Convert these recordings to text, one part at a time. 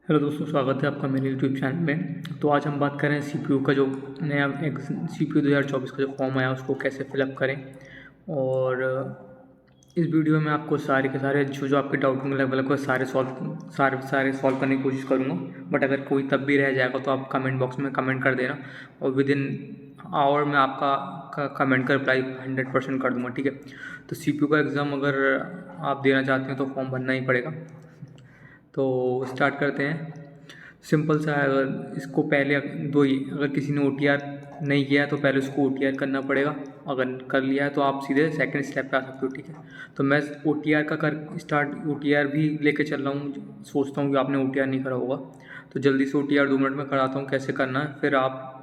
Hello दोस्तों, स्वागत है आपका मेरे यूट्यूब चैनल में। तो आज हम बात करें सीपीयू का जो नया एक सीपीयू 2024 का जो फॉर्म आया उसको कैसे फिलअप करें। और इस वीडियो में आपको सारे के सारे जो आपके डाउट होंगे लगभग सारे सॉल्व करने की कोशिश करूँगा। बट अगर कोई तब भी रह जाएगा तो आप कमेंट बॉक्स में कमेंट कर देना और विद इन आवर में आपका कमेंट का रिप्लाई 100% कर दूँगा। ठीक है। तो सीपीयू का एग्ज़ाम अगर आप देना चाहते हैं तो फॉर्म भरना ही पड़ेगा। तो स्टार्ट करते हैं। सिंपल सा है। अगर इसको पहले अगर किसी ने OTR नहीं किया है तो पहले उसको OTR करना पड़ेगा। अगर कर लिया है तो आप सीधे सेकंड स्टेप पे आ सकते हो। ठीक है। तो मैं OTR का OTR भी लेके चल रहा हूँ। सोचता हूँ कि आपने OTR नहीं करा होगा तो जल्दी से OTR 2 मिनट में कराता हूँ कैसे करना है। फिर आप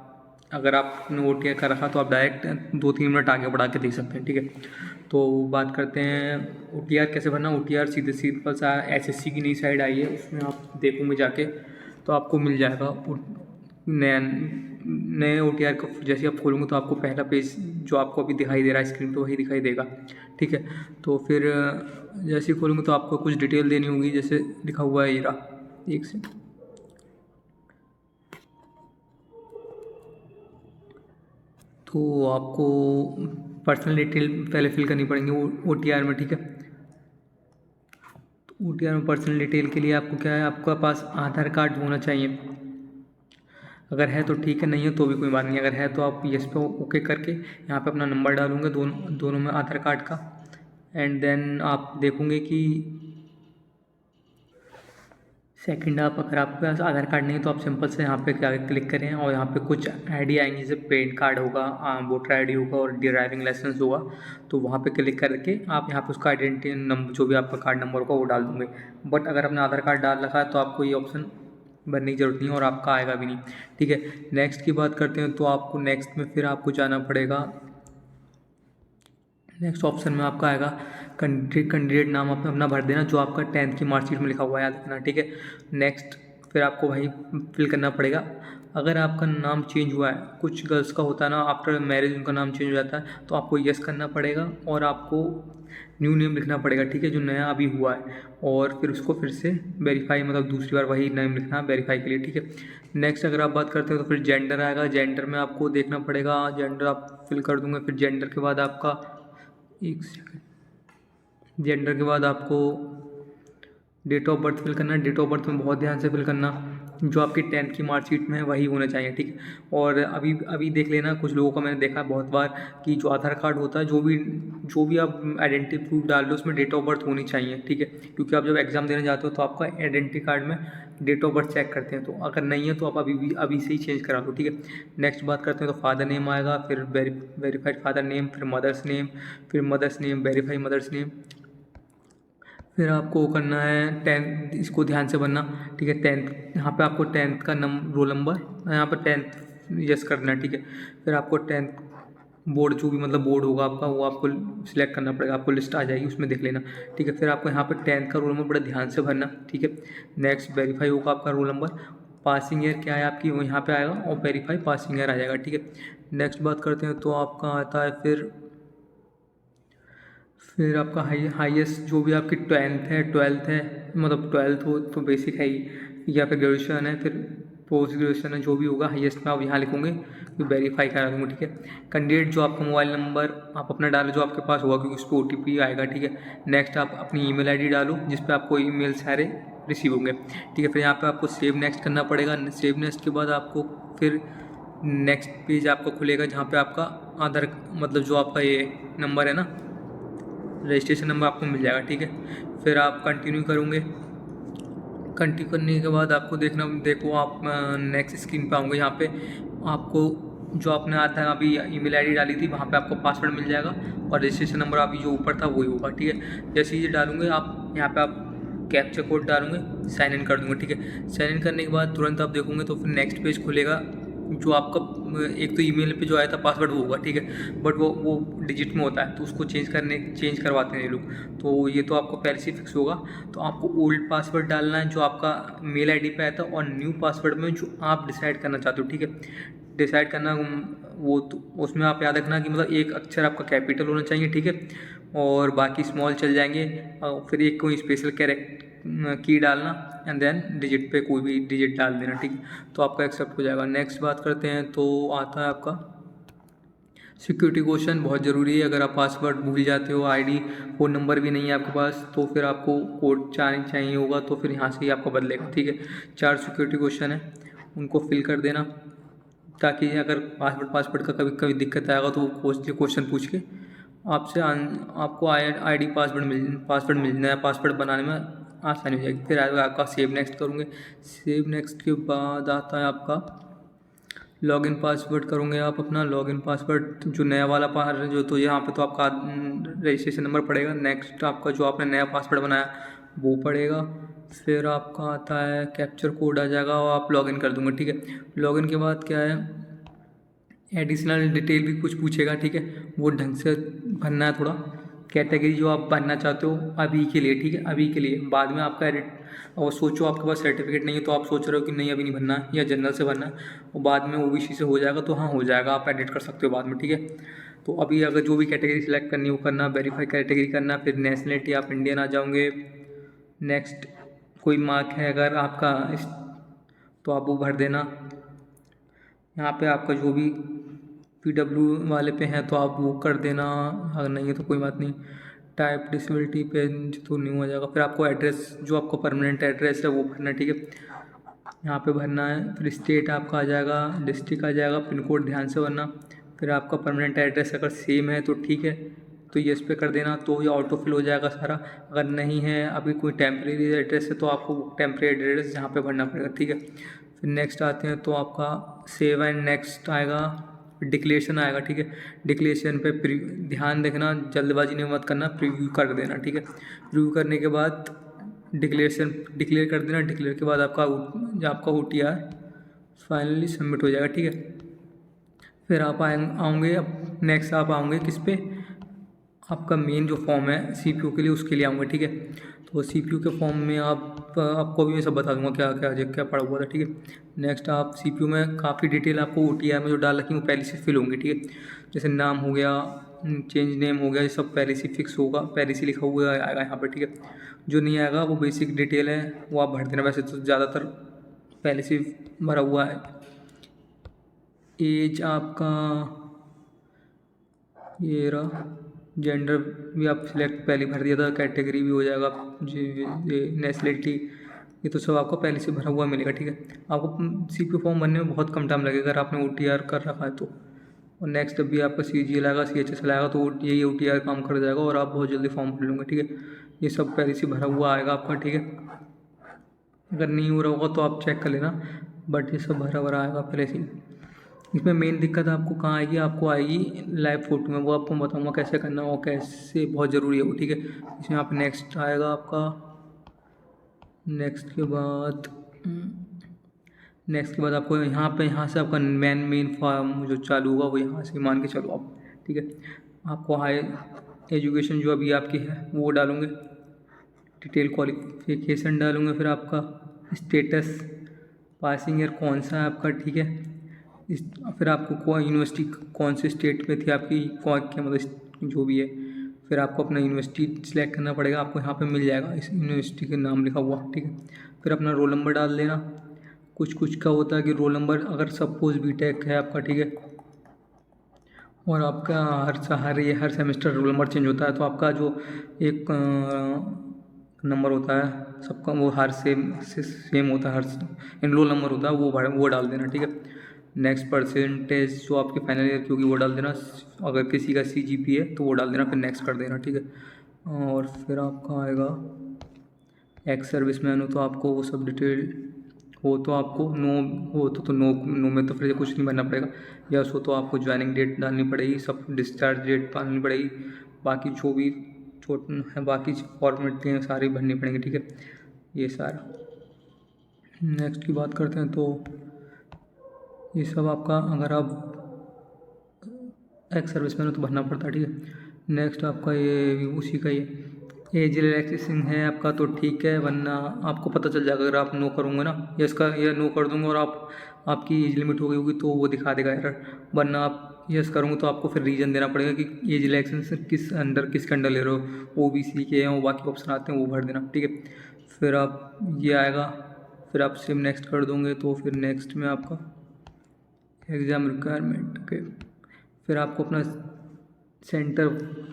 अगर आपने OTR कर रखा तो आप डायरेक्ट 2-3 मिनट आगे बढ़ा के देख सकते हैं। ठीक है। तो बात करते हैं OTR कैसे भरना। OTR सीधे सिंपल सा SSC की नई साइड आई है, उसमें आप देखोगे जाके तो आपको मिल जाएगा नए OTR को। जैसे आप खोलोगे तो आपको पहला पेज जो आपको अभी दिखाई दे रहा है स्क्रीन पे वही दिखाई देगा। ठीक है। तो फिर जैसे ही खोलोगे तो आपको कुछ डिटेल देनी होगी, जैसे लिखा हुआ है ये रहा। एक से तो आपको पर्सनल डिटेल पहले फिल करनी पड़ेंगी OTR में। ठीक है। तो OTR में पर्सनल डिटेल के लिए आपको क्या है, आपका पास आधार कार्ड होना चाहिए। अगर है तो ठीक है, नहीं है तो भी कोई बात नहीं। अगर है तो आप यस पे ओके करके यहाँ पे अपना नंबर डालूंगे दोनों में आधार कार्ड का। एंड देन आप देखोगे कि सेकंड आप अगर आपके पास आधार कार्ड नहीं है तो आप सिंपल से यहाँ पे क्लिक करें और यहाँ पे कुछ आईडी आएंगी, जैसे पैन कार्ड होगा, वोटर आईडी होगा और ड्राइविंग लाइसेंस होगा। तो वहाँ पे क्लिक करके आप यहाँ पे उसका आइडेंटिटी नंबर जो भी आपका कार्ड नंबर होगा वो डाल दूँगे। बट अगर आपने आधार कार्ड डाल रखा है तो आपको ये ऑप्शन भरने की जरूरत नहीं है और आपका आएगा भी नहीं। ठीक है। नेक्स्ट की बात करते हैं तो आपको नेक्स्ट में फिर आपको जाना पड़ेगा। नेक्स्ट ऑप्शन में आपका आएगा कैंडिडेट नाम आप अपना भर देना जो आपका 10th की मार्कशीट में लिखा हुआ है, याद रखना। ठीक है। नेक्स्ट फिर आपको वही फिल करना पड़ेगा। अगर आपका नाम चेंज हुआ है, कुछ गर्ल्स का होता है ना, आफ्टर मैरिज उनका नाम चेंज हो जाता है, तो आपको यस करना पड़ेगा और आपको न्यू नेम लिखना पड़ेगा। ठीक है, जो नया अभी हुआ है। और फिर उसको फिर से वेरीफाई, मतलब दूसरी बार वही नेम लिखना है वेरीफाई के लिए। ठीक है। नेक्स्ट अगर आप बात करते हो तो फिर जेंडर आएगा। जेंडर में आपको देखना पड़ेगा, जेंडर आप फिल कर दूंगे। फिर जेंडर के बाद आपका एक सेकंड, जेंडर के बाद आपको डेट ऑफ बर्थ फिल करना है। डेट ऑफ बर्थ में बहुत ध्यान से फिल करना, जो आपकी 10th की मार्कशीट में है वही होना चाहिए। ठीक है। और अभी अभी देख लेना, कुछ लोगों का मैंने देखा बहुत बार कि जो आधार कार्ड होता है, जो भी आप आइडेंटिटी प्रूफ डाल लो उसमें डेट ऑफ बर्थ होनी चाहिए। ठीक है। क्योंकि आप जब एग्ज़ाम देने जाते हो तो आपका आइडेंटिटी कार्ड में डेट ऑफ बर्थ चेक करते हैं, तो अगर नहीं है तो आप अभी से ही चेंज करा लो। ठीक है। नेक्स्ट बात करते हैं तो फादर नेम आएगा, फिर वेरीफाइड फादर नेम, फिर मदर्स नेम, फिर mother's name, verify mother's name. फिर आपको करना है 10th, इसको ध्यान से भरना। ठीक है। 10th यहाँ पे आपको 10th का रोल नंबर यहाँ पर 10th यस कर देना। ठीक है। फिर आपको 10th बोर्ड, जो भी मतलब बोर्ड होगा आपका, वो आपको सिलेक्ट करना पड़ेगा। आपको लिस्ट आ जाएगी, उसमें देख लेना। ठीक है। फिर आपको यहाँ पर 10th का रोल नंबर बड़ा ध्यान से भरना। ठीक है। नेक्स्ट वेरीफाई होगा आपका रोल नंबर। पासिंग ईयर क्या है आपकी, वो यहाँ पे आएगा और वेरीफाई पासिंग ईयर आ जाएगा। ठीक है। नेक्स्ट बात करते हैं तो आपका आता है फिर आपका हाईएस्ट जो भी आपकी 12th है, मतलब 12th हो तो बेसिक है ही, या फिर ग्रेजुएशन है, फिर पोस्ट ग्रेजुएशन है, जो भी होगा हाईएस्ट में आप यहाँ लिखोगे तो वेरीफाई करा दूँगा। ठीक है। कैंडिडेट जो आपका मोबाइल नंबर आप अपना डालो जो आपके पास होगा, क्योंकि उस पर OTP आएगा। ठीक है। नेक्स्ट आप अपनी ईमेल ID डालो जिस पे आपको ईमेल सारे रिसीव होंगे। ठीक है। फिर यहाँ पे आपको सेव नेक्स्ट करना पड़ेगा। सेव नेक्स्ट के बाद आपको फिर नेक्स्ट पेज आपको खुलेगा जहाँ पे आपका आधार, मतलब जो आपका ये नंबर है ना, रजिस्ट्रेशन नंबर आपको मिल जाएगा। ठीक है। फिर आप कंटिन्यू करोगे। कंटिन्यू करने के बाद आपको देखो आप नेक्स्ट स्क्रीन पे आऊँगे। यहाँ पे आपको जो आपने आता अभी ईमेल ID डाली थी वहाँ पे आपको पासवर्ड मिल जाएगा और रजिस्ट्रेशन नंबर अभी जो ऊपर था वही होगा। ठीक है। जैसे ये डालूंगे आप यहाँ पे आप कैप्चा कोड डालूंगे, साइन इन कर दूँगा। ठीक है। साइन इन करने के बाद तुरंत आप देखोगे तो फिर नेक्स्ट पेज खुलेगा। जो आपका एक तो ईमेल पे जो आया था पासवर्ड वो होगा। ठीक है। बट वो डिजिट में होता है तो उसको चेंज करवाते हैं ये लोग, तो ये तो आपको पहले से फिक्स होगा। तो आपको ओल्ड पासवर्ड डालना है जो आपका मेल ID पे आया था, और न्यू पासवर्ड में जो आप डिसाइड करना चाहते हो। ठीक है। डिसाइड करना वो तो उसमें आप याद रखना कि मतलब एक अक्षर आपका कैपिटल होना चाहिए। ठीक है। और बाकी स्मॉल चल जाएंगे। फिर एक कोई स्पेशल कैरेक्टर की डालना एंड देन डिजिट पे कोई भी डिजिट डाल देना, ठीक है, तो आपका एक्सेप्ट हो जाएगा। नेक्स्ट बात करते हैं तो आता है आपका सिक्योरिटी क्वेश्चन। बहुत ज़रूरी है, अगर आप पासवर्ड भूल जाते हो, आईडी फ़ोन नंबर भी नहीं है आपके पास, तो फिर आपको कोड चाहिए होगा, तो फिर यहाँ से ही आपका बदलेगा, ठीक है। 4 सिक्योरिटी क्वेश्चन है, उनको फिल कर देना, ताकि अगर पासवर्ड का कभी कभी दिक्कत आएगा तो वो क्वेश्चन पूछ के आपसे आपको आईडी पासवर्ड मिल जाए, पासवर्ड बनाने में आसानी हो जाएगी। फिर आएगा आपका सेव नेक्स्ट करूँगे। सेव नेक्स्ट के बाद आता है आपका लॉगिन पासवर्ड करोगे आप अपना लॉगिन पासवर्ड, जो नया वाला जो तो यहाँ पे तो आपका रजिस्ट्रेशन नंबर पड़ेगा। नेक्स्ट आपका जो आपने नया पासवर्ड बनाया वो पड़ेगा। फिर आपका आता है कैप्चर कोड आ जाएगा और आप लॉगिन कर दूंगा, ठीक है। लॉगिन के बाद क्या है, एडिशनल डिटेल भी कुछ पूछेगा, ठीक है, वो ढंग से भरना है। थोड़ा कैटेगरी जो आप भरना चाहते हो अभी के लिए, ठीक है, अभी के लिए, बाद में आपका एडिट, और सोचो आपके पास सर्टिफिकेट नहीं है तो आप सोच रहे हो कि नहीं अभी नहीं भरना है या जनरल से भरना है, और बाद में ओबीसी से हो जाएगा, तो हाँ हो जाएगा, आप एडिट कर सकते हो बाद में, ठीक है। तो अभी अगर जो भी कैटेगरी सिलेक्ट करनी हो करना, वेरीफाई कैटेगरी करना, फिर नेशनलिटी आप इंडियन आ जाओगे। नेक्स्ट कोई मार्क है अगर आपका तो आप वो भर देना। यहाँ पे आपका जो भी PW वाले पे हैं तो आप वो कर देना, अगर नहीं है तो कोई बात नहीं। टाइप डिसेबिलिटी पे तो नहीं हो जाएगा। फिर आपको एड्रेस, जो आपको परमानेंट एड्रेस है वो भरना है, ठीक है, यहाँ पे भरना है। फिर स्टेट आपका आ जाएगा, डिस्ट्रिक्ट आ जाएगा, पिन कोड ध्यान से भरना। फिर आपका परमानेंट एड्रेस अगर सेम है तो ठीक है, तो ये इस पर कर देना, तो ये ऑटो फिल हो जाएगा सारा। अगर नहीं है, अभी कोई टेम्प्रेरी एड्रेस है तो आपको टेम्प्रेरी एड्रेस यहाँ पे भरना पड़ेगा, ठीक है। फिर नेक्स्ट आते हैं तो आपका सेव एंड नेक्स्ट आएगा, डिक्लेरेशन आएगा, ठीक है। डिक्लेरेशन पे ध्यान देखना, जल्दबाजी नहीं मत करना, प्रीव्यू कर देना, ठीक है। प्रीव्यू करने के बाद डिक्लेयर कर देना। डिक्लेयर के बाद आपका OTR फाइनली सबमिट हो जाएगा, ठीक है। फिर आप आओगे, अब नेक्स्ट आप आओगे किस पे, आपका मेन जो फॉर्म है CPU के लिए, उसके लिए आऊँगा, ठीक है। तो CPU के फॉर्म में आपको भी मैं सब बता दूंगा क्या पड़ा हुआ था, ठीक है। नेक्स्ट आप CPU में काफ़ी डिटेल आपको OTR में जो डाल रखी है वो पहले से फिल होंगी, ठीक है। जैसे नाम हो गया, चेंज नेम हो गया, ये सब पहले से फिक्स होगा, पहले से लिखा हुआ आएगा यहाँ पर, ठीक है। जो नहीं आएगा वो बेसिक डिटेल है वो आप भर देना, वैसे तो ज़्यादातर पहले से भरा हुआ है। एज आपका ये रहा, जेंडर भी आप सिलेक्ट पहले भर दिया था, कैटेगरी भी हो जाएगा, नेशनलिटी, ये तो सब आपको पहले से भरा हुआ मिलेगा, ठीक है। आपको CPU फॉर्म भरने में बहुत कम टाइम लगेगा अगर आपने OTR कर रखा है तो। और नेक्स्ट अभी आपका CGL आएगा, CHS आएगा, तो यही OTR काम कर जाएगा और आप बहुत जल्दी फॉर्म भर लूँगे, ठीक है। ये सब पहले से भरा हुआ आएगा आपका, ठीक है। अगर नहीं हो रहा होगा तो आप चेक कर लेना, बट ये सब भरा आएगा पहले से। इसमें मेन दिक्कत आपको कहाँ आएगी, आपको आएगी लाइव फोटो में, वो आपको बताऊंगा कैसे करना और कैसे, बहुत ज़रूरी है वो, ठीक है। इसमें आप नेक्स्ट आएगा आपका, नेक्स्ट के बाद आपको यहाँ से आपका मेन फॉर्म जो चालू होगा वो यहाँ से मान के चलो आप, ठीक है। आपको हाई एजुकेशन जो अभी आपकी है वो डालूंगे, डिटेल क्वालिफिकेशन डालूंगे, फिर आपका स्टेटस, पासिंग ईयर कौन सा है आपका, ठीक है। फिर आपको यूनिवर्सिटी कौन से स्टेट में थी आपकी, क्या मतलब जो भी है, फिर आपको अपना यूनिवर्सिटी सिलेक्ट करना पड़ेगा, आपको यहाँ पे मिल जाएगा इस यूनिवर्सिटी के नाम लिखा हुआ, ठीक है। फिर अपना रोल नंबर डाल देना। कुछ का होता है कि रोल नंबर अगर सपोज BTech है आपका, ठीक है, और आपका हर सेमेस्टर रोल नंबर चेंज होता है, तो आपका जो एक नंबर होता है सबका वो हर सेम होता है, हर एनरोल नंबर होता है वो डाल देना, ठीक है। नेक्स्ट परसेंटेज जो आपके फाइनल ईयर की होगी वो डाल देना, अगर किसी का CGP है तो वो डाल देना, फिर नेक्स्ट कर देना, ठीक है। और फिर आपका आएगा एक्स सर्विस मैन हो तो आपको वो सब डिटेल हो, तो आपको नो हो तो नो में तो फिर कुछ नहीं भरना पड़ेगा। यस हो तो आपको ज्वाइनिंग डेट डालनी पड़ेगी, सब डिस्चार्ज डेट डालनी पड़ेगी, बाकी जो भी छोट है बाकी फॉर्मेलिटी हैं सारी भरनी पड़ेंगी, ठीक है। ये सारा नेक्स्ट की बात करते हैं तो ये सब आपका, अगर आप एक्स सर्विस मैन हो तो भरना पड़ता है, ठीक है। नेक्स्ट आपका ये उसी का ये एज रिलैक्सेशन है आपका तो ठीक है, वरना आपको पता चल जाएगा अगर आप नो करूँगा ना, या इसका या नो कर दूँगा और आपकी एज लिमिट हो गई होगी तो वो दिखा देगा एरर, वरना आप यस करूँगा तो आपको फिर रीज़न देना पड़ेगा कि एज रिलैक्सेशन किसके अंडर ले रहे हो, OBC के हैं, वो बाकी ऑप्शन आते हैं वो भर देना, ठीक है। फिर आप ये आएगा, फिर आप सेव नेक्स्ट कर दोगे तो फिर नेक्स्ट में आपका एग्ज़ाम रिक्वायरमेंट ओके। फिर आपको अपना सेंटर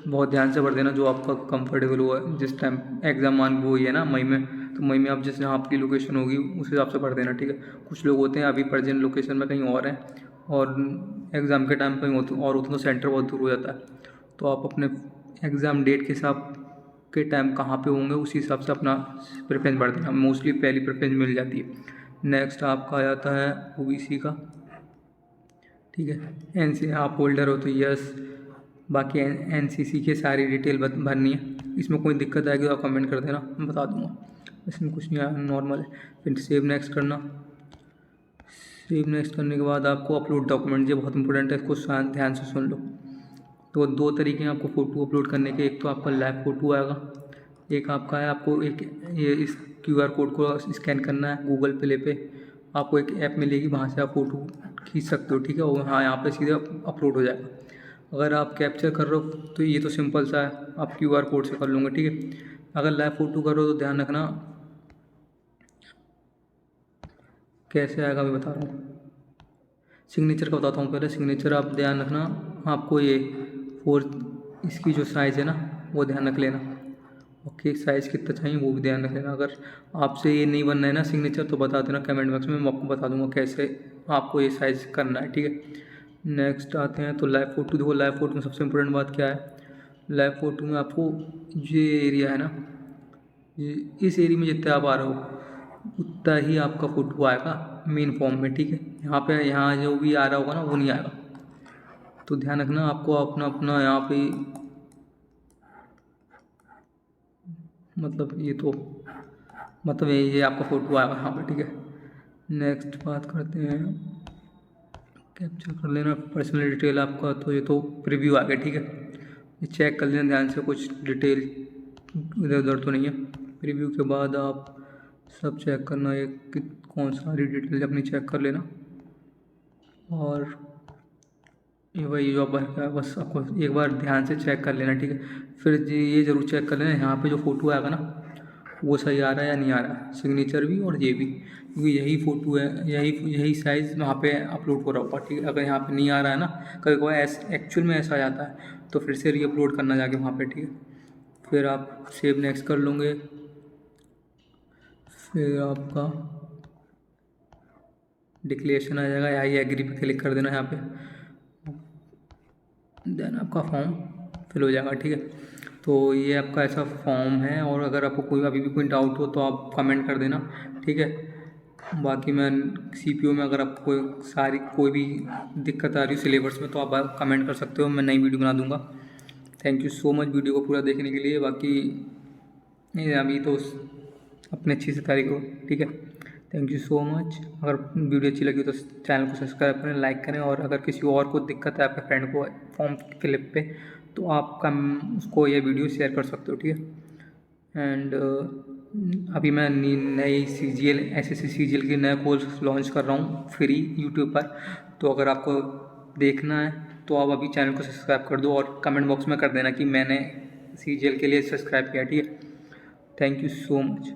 बहुत ध्यान से भर देना जो आपका कंफर्टेबल हुआ है। जिस टाइम एग्ज़ाम मान वो ही है ना मई में, तो मई में आप जिस जहाँ आपकी लोकेशन होगी उस हिसाब से भर देना, ठीक है। कुछ लोग होते हैं अभी प्रेजेंट लोकेशन में कहीं और हैं और एग्ज़ाम के टाइम कहीं और होते हैं, तो सेंटर बहुत दूर हो जाता है। तो आप अपने एग्ज़ाम डेट के हिसाब के टाइम कहाँ पे होंगे उसी हिसाब से अपना प्रेफरेंस भर देना, मोस्टली पहली प्रेफरेंस मिल जाती है। नेक्स्ट आपका आ जाता है ओबीसी का, ठीक है। एनसी आप होल्डर हो तो यस, बाकी एनसीसी के सारी डिटेल भरनी है। इसमें कोई दिक्कत आएगी तो आप कमेंट कर देना, मैं बता दूंगा। इसमें कुछ नहीं आया, नॉर्मल है। फिर सेव नेक्स्ट करना। सेव नेक्स्ट करने के बाद आपको अपलोड डॉक्यूमेंट, ये बहुत इंपॉर्टेंट है, इसको ध्यान से सुन लो। तो 2 तरीके हैं आपको फ़ोटो अपलोड करने के, एक तो आपका लाइव फ़ोटो आएगा, एक आपका है आपको एक ये इस QR कोड को स्कैन करना है गूगल प्ले पे, आपको एक ऐप मिलेगी वहाँ से आप फ़ोटो खींच सकते हो, ठीक है। और हाँ यहाँ पे सीधे अपलोड हो जाएगा। अगर आप कैप्चर कर रहे हो तो ये तो सिंपल सा है, आप QR कोड से कर लूँगे, ठीक है। अगर लाइव फ़ोटो कर रहे हो तो ध्यान रखना कैसे आएगा, मैं बता रहा हूँ। सिग्नेचर का बताता हूँ पहले। सिग्नेचर आप ध्यान रखना, आपको ये 4 इसकी जो साइज़ है ना वो ध्यान रख लेना, ओके। साइज़ कितना चाहिए वो भी ध्यान रख लेना। अगर आपसे ये नहीं बनना है ना सिग्नेचर तो बता देना कमेंट बॉक्स में, मैं आपको बता दूंगा कैसे आपको ये साइज़ करना है, ठीक है। नेक्स्ट आते हैं तो लाइव फ़ोटो। देखो लाइव फ़ोटो में सबसे इम्पोर्टेंट बात क्या है, लाइव फ़ोटो में आपको ये एरिया है ना, इस एरिया में जितने आप आ रहे हो उतना ही आपका फ़ोटो आएगा मेन फॉर्म में, ठीक है। यहाँ जो भी आ रहा होगा ना वो नहीं आएगा, तो ध्यान रखना। आपको अपना अपना यहाँ पे मतलब ये आपका फ़ोटो आएगा यहाँ पे, ठीक है। नेक्स्ट बात करते हैं, कैप्चर कर लेना पर्सनल डिटेल आपका, तो ये तो प्रीव्यू आ गया, ठीक है। ये चेक कर लेना ध्यान से, कुछ डिटेल इधर उधर तो नहीं है। प्रीव्यू के बाद आप सब चेक करना, ये कौन सारी डिटेल अपनी चेक कर लेना, और ये वही जो आप भर का बस आपको एक बार ध्यान से चेक कर लेना, ठीक है। फिर ये ज़रूर चेक कर लेना यहाँ पे जो फ़ोटो आएगा ना वो सही आ रहा है या नहीं आ रहा है, सिग्नेचर भी और ये भी, क्योंकि यही फ़ोटो है, यही साइज़ वहाँ पे अपलोड हो रहा होगा, ठीक है। अगर यहाँ पे नहीं आ रहा है ना, कभी कभी एक्चुअल में ऐसा आ जाता है, तो फिर से री अपलोड करना जाके वहाँ पे, ठीक है। फिर आप सेव नेक्स्ट कर लोगे। फिर आपका डिक्लेरेशन आ जाएगा, आई एग्री पे क्लिक कर देना यहाँ पे, देन आपका फॉर्म फिल हो जाएगा, ठीक है। तो ये आपका ऐसा फॉर्म है, और अगर आपको कोई अभी भी कोई डाउट हो तो आप कमेंट कर देना, ठीक है। बाकी मैं CPO में अगर आपको कोई भी दिक्कत आ रही है सिलेबस में तो आप कमेंट कर सकते हो, मैं नई वीडियो बना दूंगा। Thank you so much video को पूरा देखने के लिए। बाकी अभी तो अपने अच्छी से तैयारी करो, ठीक है। Thank you so much. अगर वीडियो अच्छी लगी तो चैनल को सब्सक्राइब करें, लाइक करें, और अगर किसी और को दिक्कत है आपके फ्रेंड को फॉर्म फिलिप पे तो आप उसको ये वीडियो शेयर कर सकते हो, ठीक है। एंड अभी मैं नई CGL SSC CGL के नए कोर्स लॉन्च कर रहा हूँ फ्री यूट्यूब पर, तो अगर आपको देखना है तो आप अभी चैनल को सब्सक्राइब कर दो और कमेंट बॉक्स में कर देना कि मैंने CGL के लिए सब्सक्राइब किया, ठीक है। Thank you so much.